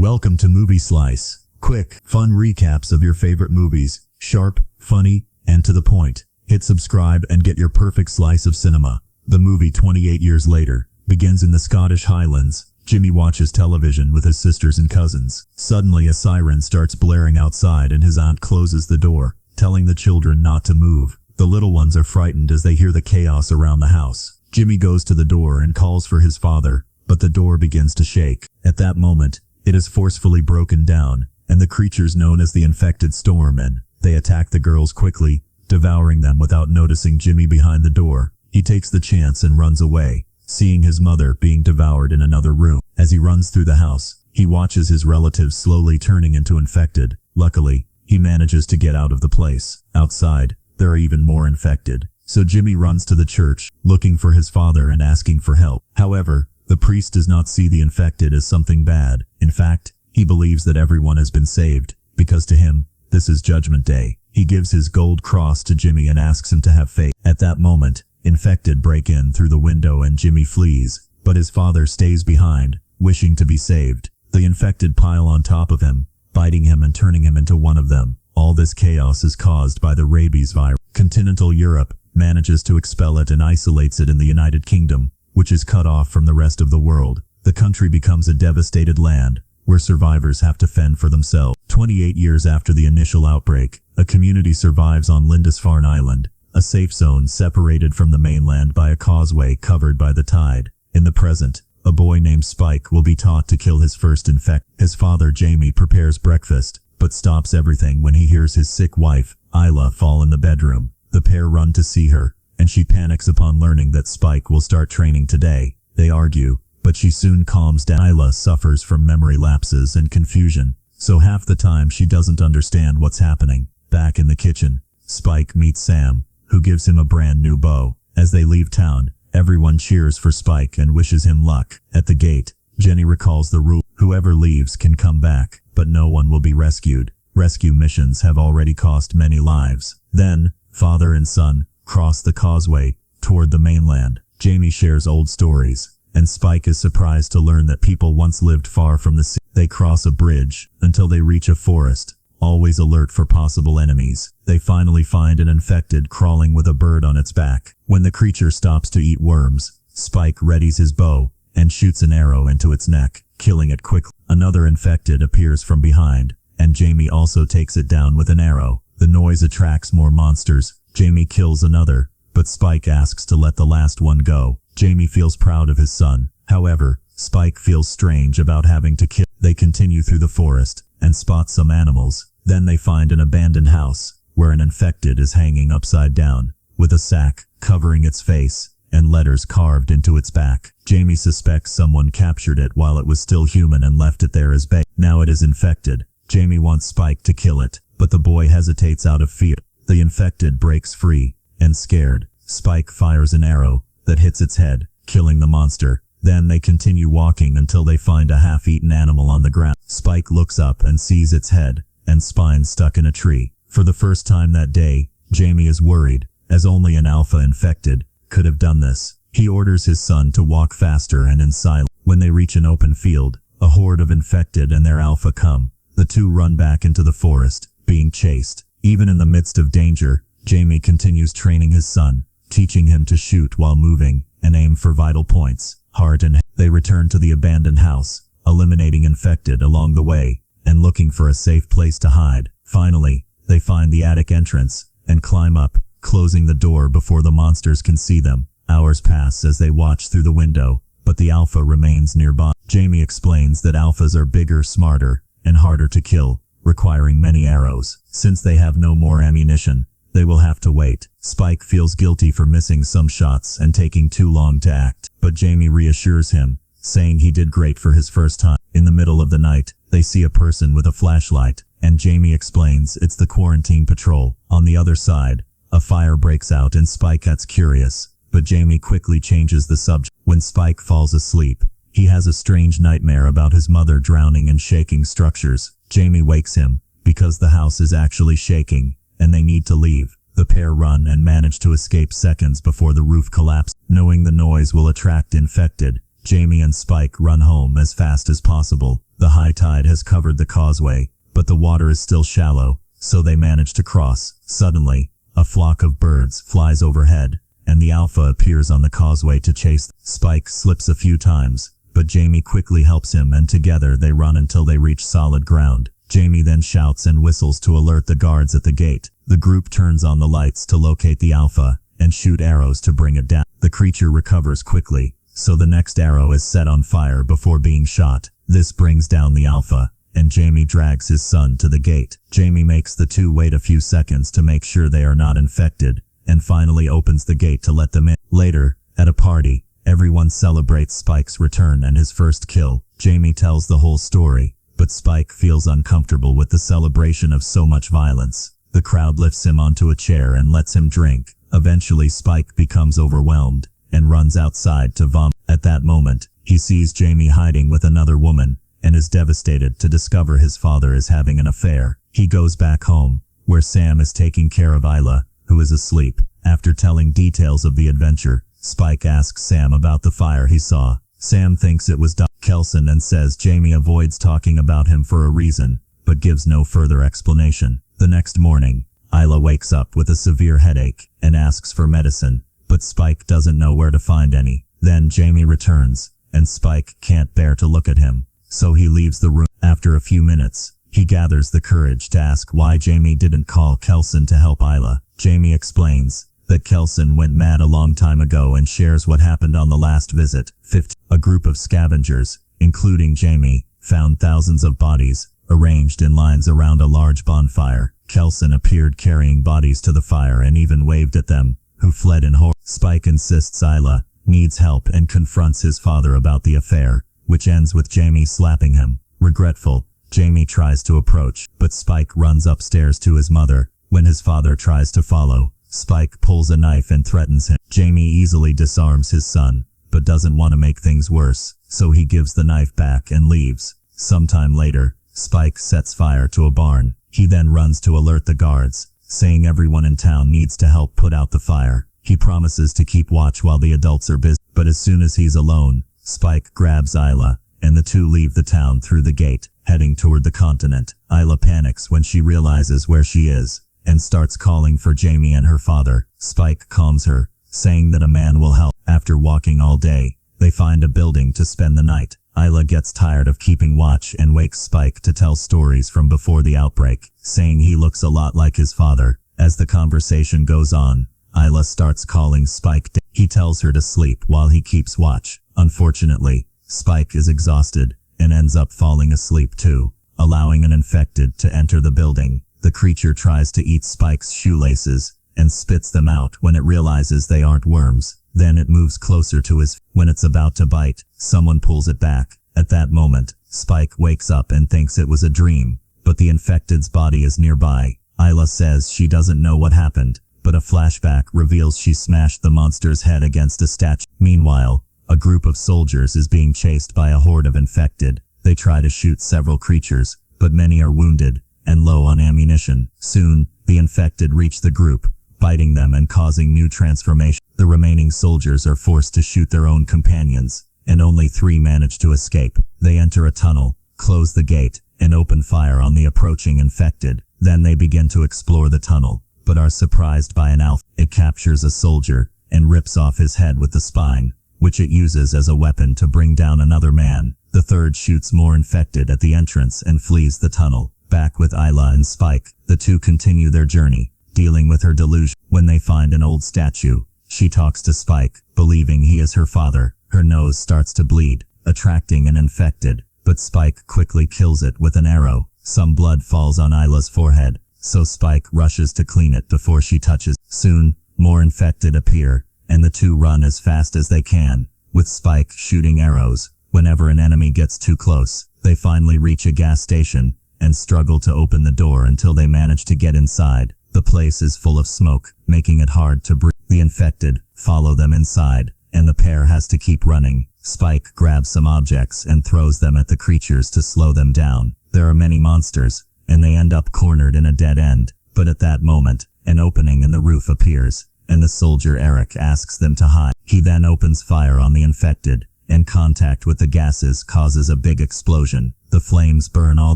Welcome to Movie Slice. Quick, fun recaps of your favorite movies. Sharp, funny, and to the point. Hit subscribe and get your perfect slice of cinema. The movie 28 years later begins in the Scottish Highlands. Jimmy watches television with his sisters and cousins. Suddenly a siren starts blaring outside and his aunt closes the door, telling the children not to move. The little ones are frightened as they hear the chaos around the house. Jimmy goes to the door and calls for his father, but the door begins to shake. At that moment, it is forcefully broken down, and the creatures known as the infected storm in. They attack the girls quickly, devouring them without noticing Jimmy behind the door. He takes the chance and runs away, seeing his mother being devoured in another room. As he runs through the house, he watches his relatives slowly turning into infected. Luckily, he manages to get out of the place. Outside, there are even more infected. So Jimmy runs to the church, looking for his father and asking for help. However, the priest does not see the infected as something bad. In fact, he believes that everyone has been saved, because to him, this is Judgment Day. He gives his gold cross to Jimmy and asks him to have faith. At that moment, infected break in through the window and Jimmy flees, but his father stays behind, wishing to be saved. The infected pile on top of him, biting him and turning him into one of them. All this chaos is caused by the rabies virus. Continental Europe manages to expel it and isolates it in the United Kingdom, which is cut off from the rest of the world. The country becomes a devastated land, where survivors have to fend for themselves. 28 years after the initial outbreak, a community survives on Lindisfarne Island, a safe zone separated from the mainland by a causeway covered by the tide. In the present, a boy named Spike will be taught to kill his first infect. His father Jamie prepares breakfast, but stops everything when he hears his sick wife, Isla, fall in the bedroom. The pair run to see her, and she panics upon learning that Spike will start training today. They argue, but she soon calms down. Isla suffers from memory lapses and confusion, so half the time she doesn't understand what's happening. Back in the kitchen, Spike meets Sam, who gives him a brand new bow. As they leave town, everyone cheers for Spike and wishes him luck. At the gate, Jenny recalls the rule: whoever leaves can come back, but no one will be rescued. Rescue missions have already cost many lives. Then, father and son cross the causeway toward the mainland. Jamie shares old stories, and Spike is surprised to learn that people once lived far from the sea. They cross a bridge until they reach a forest, always alert for possible enemies. They finally find an infected crawling with a bird on its back. When the creature stops to eat worms, Spike readies his bow and shoots an arrow into its neck, killing it quickly. Another infected appears from behind, and Jamie also takes it down with an arrow. The noise attracts more monsters. Jamie kills another, but Spike asks to let the last one go. Jamie feels proud of his son. However, Spike feels strange about having to kill. They continue through the forest and spot some animals. Then they find an abandoned house, where an infected is hanging upside down, with a sack covering its face and letters carved into its back. Jamie suspects someone captured it while it was still human and left it there as bait. Now it is infected. Jamie wants Spike to kill it, but the boy hesitates out of fear. The infected breaks free, and scared, Spike fires an arrow that hits its head, killing the monster. Then they continue walking until they find a half-eaten animal on the ground. Spike looks up and sees its head and spine stuck in a tree. For the first time that day, Jamie is worried, as only an alpha infected could have done this. He orders his son to walk faster and in silence. When they reach an open field, a horde of infected and their alpha come. The two run back into the forest, being chased. Even in the midst of danger, Jamie continues training his son, teaching him to shoot while moving and aim for vital points, heart and head. They return to the abandoned house, eliminating infected along the way, and looking for a safe place to hide. Finally, they find the attic entrance, and climb up, closing the door before the monsters can see them. Hours pass as they watch through the window, but the alpha remains nearby. Jamie explains that alphas are bigger, smarter, and harder to kill, requiring many arrows. Since they have no more ammunition, they will have to wait. Spike feels guilty for missing some shots and taking too long to act, but Jamie reassures him, saying he did great for his first time. In the middle of the night, they see a person with a flashlight, and Jamie explains it's the quarantine patrol. On the other side, a fire breaks out and Spike gets curious, but Jamie quickly changes the subject. When Spike falls asleep, he has a strange nightmare about his mother drowning in shaking structures. Jamie wakes him, because the house is actually shaking, and they need to leave. The pair run and manage to escape seconds before the roof collapses. Knowing the noise will attract infected, Jamie and Spike run home as fast as possible. The high tide has covered the causeway, but the water is still shallow, so they manage to cross. Suddenly, a flock of birds flies overhead, and the Alpha appears on the causeway to chase. Spike slips a few times, but Jamie quickly helps him, and together they run until they reach solid ground. Jamie then shouts and whistles to alert the guards at the gate. The group turns on the lights to locate the Alpha, and shoot arrows to bring it down. The creature recovers quickly, so the next arrow is set on fire before being shot. This brings down the Alpha, and Jamie drags his son to the gate. Jamie makes the two wait a few seconds to make sure they are not infected, and finally opens the gate to let them in. Later, at a party, everyone celebrates Spike's return and his first kill. Jamie tells the whole story, but Spike feels uncomfortable with the celebration of so much violence. The crowd lifts him onto a chair and lets him drink. Eventually Spike becomes overwhelmed, and runs outside to vomit. At that moment, he sees Jamie hiding with another woman, and is devastated to discover his father is having an affair. He goes back home, where Sam is taking care of Isla, who is asleep. After telling details of the adventure, Spike asks Sam about the fire he saw. Sam thinks it was Kelson and says Jamie avoids talking about him for a reason, but gives no further explanation. The next morning, Isla wakes up with a severe headache, and asks for medicine, but Spike doesn't know where to find any. Then Jamie returns, and Spike can't bear to look at him, so he leaves the room. After a few minutes, he gathers the courage to ask why Jamie didn't call Kelson to help Isla. Jamie explains that Kelson went mad a long time ago and shares what happened on the last visit. 15. A group of scavengers, including Jamie, found thousands of bodies, arranged in lines around a large bonfire. Kelson appeared carrying bodies to the fire and even waved at them, who fled in horror. Spike insists Isla needs help and confronts his father about the affair, which ends with Jamie slapping him. Regretful, Jamie tries to approach, but Spike runs upstairs to his mother. When his father tries to follow, Spike pulls a knife and threatens him. Jamie easily disarms his son, but doesn't want to make things worse, so he gives the knife back and leaves. Sometime later, Spike sets fire to a barn. He then runs to alert the guards, saying everyone in town needs to help put out the fire. He promises to keep watch while the adults are busy, but as soon as he's alone, Spike grabs Isla, and the two leave the town through the gate, heading toward the continent. Isla panics when she realizes where she is, and starts calling for Jamie and her father. Spike calms her, saying that a man will help. After walking all day, they find a building to spend the night. Isla gets tired of keeping watch and wakes Spike to tell stories from before the outbreak, saying he looks a lot like his father. As the conversation goes on, Isla starts calling Spike. He tells her to sleep while he keeps watch. Unfortunately, Spike is exhausted and ends up falling asleep too, allowing an infected to enter the building. The creature tries to eat Spike's shoelaces and spits them out when it realizes they aren't worms. Then it moves closer to his. When it's about to bite, someone pulls it back. At that moment, Spike wakes up and thinks it was a dream, but the infected's body is nearby. Isla says she doesn't know what happened, but a flashback reveals she smashed the monster's head against a statue. Meanwhile, a group of soldiers is being chased by a horde of infected. They try to shoot several creatures, but many are wounded and low on ammunition. Soon, the infected reach the group, biting them and causing new transformation. The remaining soldiers are forced to shoot their own companions, and only 3 manage to escape. They enter a tunnel, close the gate, and open fire on the approaching infected. Then they begin to explore the tunnel, but are surprised by an Alpha. It captures a soldier, and rips off his head with the spine, which it uses as a weapon to bring down another man. The third shoots more infected at the entrance and flees the tunnel. Back with Isla and Spike, the two continue their journey, dealing with her delusion. When they find an old statue, she talks to Spike, believing he is her father. Her nose starts to bleed, attracting an infected, but Spike quickly kills it with an arrow. Some blood falls on Isla's forehead, so Spike rushes to clean it before she touches. Soon, more infected appear, and the two run as fast as they can, with Spike shooting arrows whenever an enemy gets too close. They finally reach a gas station, and struggle to open the door until they manage to get inside. The place is full of smoke, making it hard to breathe. The infected follow them inside, and the pair has to keep running. Spike grabs some objects and throws them at the creatures to slow them down. There are many monsters, and they end up cornered in a dead end. But at that moment, an opening in the roof appears, and the soldier Eric asks them to hide. He then opens fire on the infected, and contact with the gases causes a big explosion. The flames burn all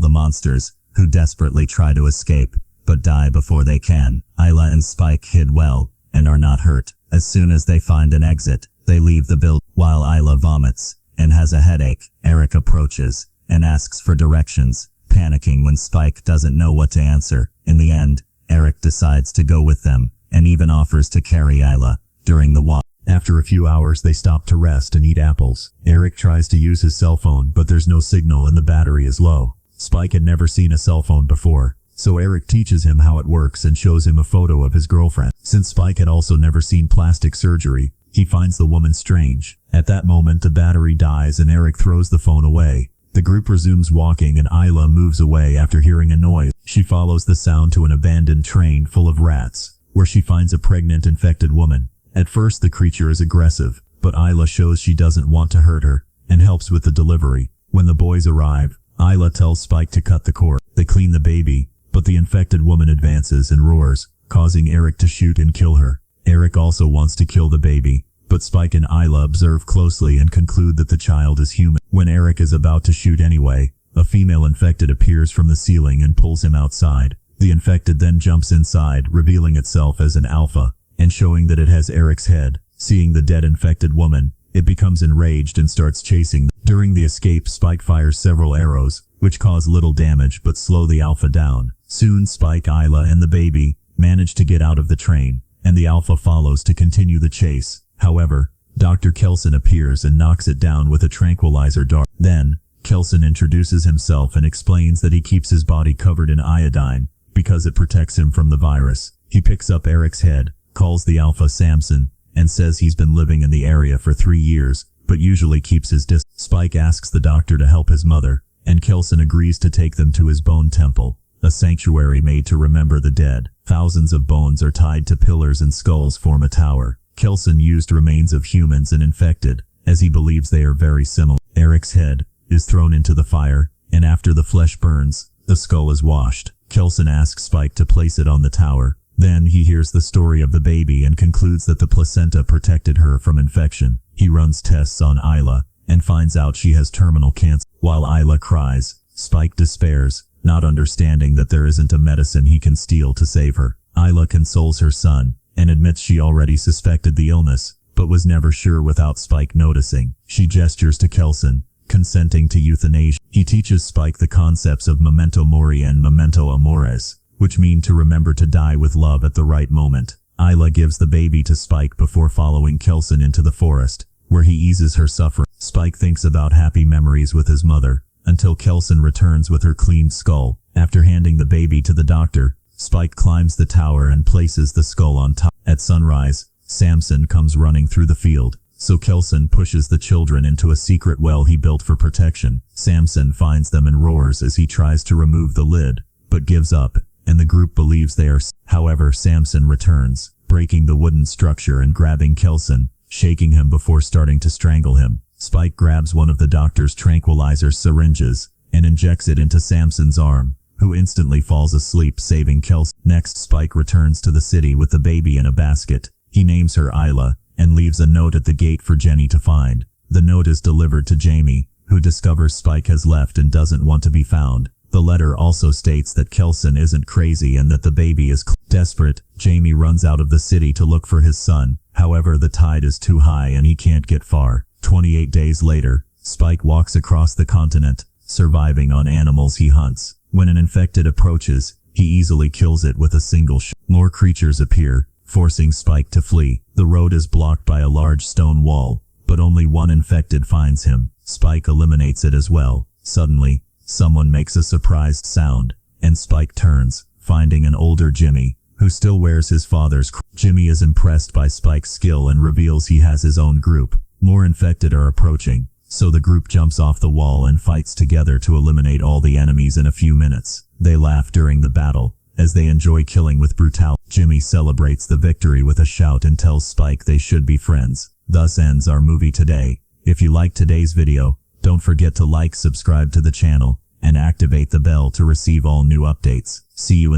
the monsters, who desperately try to escape, but die before they can. Isla and Spike hid well, and are not hurt. As soon as they find an exit, they leave the building. While Isla vomits, and has a headache, Eric approaches, and asks for directions, panicking when Spike doesn't know what to answer. In the end, Eric decides to go with them, and even offers to carry Isla during the walk. After a few hours they stop to rest and eat apples. Eric tries to use his cell phone, but there's no signal and the battery is low. Spike had never seen a cell phone before, so Eric teaches him how it works and shows him a photo of his girlfriend. Since Spike had also never seen plastic surgery, he finds the woman strange. At that moment the battery dies and Eric throws the phone away. The group resumes walking and Isla moves away after hearing a noise. She follows the sound to an abandoned train full of rats, where she finds a pregnant infected woman. At first the creature is aggressive, but Isla shows she doesn't want to hurt her, and helps with the delivery. When the boys arrive, Isla tells Spike to cut the cord. They clean the baby, but the infected woman advances and roars, causing Eric to shoot and kill her. Eric also wants to kill the baby, but Spike and Isla observe closely and conclude that the child is human. When Eric is about to shoot anyway, a female infected appears from the ceiling and pulls him outside. The infected then jumps inside, revealing itself as an alpha, and showing that it has Eric's head. Seeing the dead infected woman, it becomes enraged and starts chasing them. During the escape, Spike fires several arrows, which cause little damage but slow the alpha down. Soon Spike, Isla, and the baby manage to get out of the train, and the alpha follows to continue the chase. However, Dr. Kelson appears and knocks it down with a tranquilizer dart. Then, Kelson introduces himself and explains that he keeps his body covered in iodine because it protects him from the virus. He picks up Eric's head, calls the alpha Samson, and says he's been living in the area for 3 years, but usually keeps his distance. Spike asks the doctor to help his mother, and Kelson agrees to take them to his bone temple, a sanctuary made to remember the dead. Thousands of bones are tied to pillars and skulls form a tower. Kelson used remains of humans and infected, as he believes they are very similar. Eric's head is thrown into the fire, and after the flesh burns, the skull is washed. Kelson asks Spike to place it on the tower. Then he hears the story of the baby and concludes that the placenta protected her from infection. He runs tests on Isla, and finds out she has terminal cancer. While Isla cries, Spike despairs, not understanding that there isn't a medicine he can steal to save her. Isla consoles her son, and admits she already suspected the illness, but was never sure without Spike noticing. She gestures to Kelson, consenting to euthanasia. He teaches Spike the concepts of memento mori and memento amores, which mean to remember to die with love at the right moment. Isla gives the baby to Spike before following Kelson into the forest, where he eases her suffering. Spike thinks about happy memories with his mother, until Kelson returns with her cleaned skull. After handing the baby to the doctor, Spike climbs the tower and places the skull on top. At sunrise, Samson comes running through the field, so Kelson pushes the children into a secret well he built for protection. Samson finds them and roars as he tries to remove the lid, but gives up, and the group believes they are. However, Samson returns, breaking the wooden structure and grabbing Kelson, shaking him before starting to strangle him. Spike grabs one of the doctor's tranquilizer syringes, and injects it into Samson's arm, who instantly falls asleep, saving Kelson. Next, Spike returns to the city with the baby in a basket. He names her Isla, and leaves a note at the gate for Jenny to find. The note is delivered to Jamie, who discovers Spike has left and doesn't want to be found. The letter also states that Kelson isn't crazy and that the baby is desperate. Jamie runs out of the city to look for his son. However, the tide is too high and he can't get far. 28 days later, Spike walks across the continent, surviving on animals he hunts. When an infected approaches, he easily kills it with a single shot. More creatures appear, forcing Spike to flee. The road is blocked by a large stone wall, but only one infected finds him. Spike eliminates it as well. Suddenly, someone makes a surprised sound, and Spike turns, finding an older Jimmy, who still wears his father's crown. Jimmy is impressed by Spike's skill and reveals he has his own group. More infected are approaching, so the group jumps off the wall and fights together to eliminate all the enemies in a few minutes. They laugh during the battle, as they enjoy killing with brutality. Jimmy celebrates the victory with a shout and tells Spike they should be friends. Thus ends our movie today. If you liked today's video, don't forget to like, subscribe to the channel, and activate the bell to receive all new updates. See you in the